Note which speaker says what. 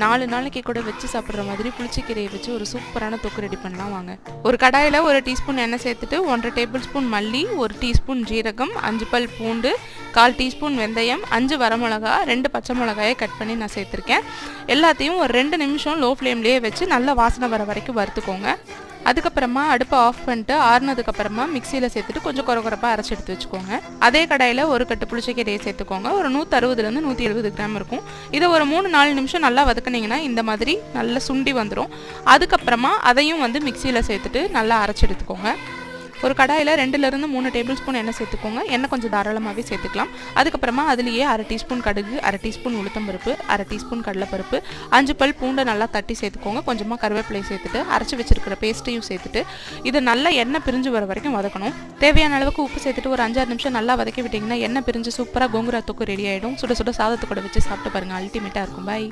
Speaker 1: 4 நாளைக்கு கூட வச்சு சாப்பிட்ற மாதிரி புளிச்சக்கீரையை வச்சு ஒரு சூப்பரான தொக்கு ரெடி பண்ணலாம் வாங்க. ஒரு கடாயில் 1 டீஸ்பூன் எண்ணெய் சேர்த்துட்டு 1.5 டேபிள் ஸ்பூன் மல்லி, 1 டீஸ்பூன் ஜீரகம், 5 பல் பூண்டு, 1/4 டீஸ்பூன் வெந்தயம், 5 வரமிளகா, 2 பச்சை மிளகாயை கட் பண்ணி நான் சேர்த்துருக்கேன். எல்லாத்தையும் ஒரு 2 நிமிஷம் லோ ஃப்ளேம்லேயே வச்சு நல்லா வாசனை வர வரைக்கும் வறுத்துக்கோங்க. அதுக்கப்புறமா அடுப்பை ஆஃப் பண்ணிட்டு ஆறுனதுக்கப்புறமா மிக்சியில் சேர்த்துட்டு கொஞ்சம் கொரகொரப்பாக அரைச்சி எடுத்து வச்சுக்கோங்க. அதே கடாயில் ஒரு கட்டு புளிச்சக்கீரையை சேர்த்துக்கோங்க. ஒரு 160 170 கிராம் இருக்கும். இதை ஒரு 3-4 நிமிஷம் நல்லா வதக்குனீங்கன்னா இந்த மாதிரி நல்லா சுண்டி வந்துடும். அதுக்கப்புறமா அதையும் மிக்சியில் சேர்த்துட்டு நல்லா அரைச்சி எடுத்துக்கோங்க. ஒரு கடாயில் 2-3 டேபிள் ஸ்பூன் எண்ணெய் சேர்த்துக்கோங்க. எண்ணெய் கொஞ்சம் தாராளமாகவே சேர்த்துக்கலாம். அதுக்கப்புறமா அதுலேயே 1/2 டீஸ்பூன் கடுகு, 1/2 டீஸ்பூன் உளுத்தம்பருப்பு, 1/2 டீஸ்பூன் கடலைப்பருப்பு, 5 பல் பூண்டை நல்லா தட்டி சேர்த்துக்கோங்க. கொஞ்சமாக கருவேப்பிலை சேர்த்துட்டு அரைச்சி வச்சிருக்கிற பேஸ்ட்டையும் சேர்த்துட்டு இது நல்லா எண்ணெய் பிரிஞ்சு வர வரைக்கும் வதக்கணும். தேவையான அளவுக்கு உப்பு சேர்த்துட்டு ஒரு 5-6 நிமிஷம் நல்லா வதக்கி விட்டிங்கன்னா எண்ணெய் பிரிஞ்சு சூப்பராக கோங்குரா தொக்கு ரெடி ஆகிடும். சுட சுட சாதத்தை கூட வச்சு சாப்பிட்டு பாருங்கள், அல்டிமேட்டாக இருக்கும். பாய்.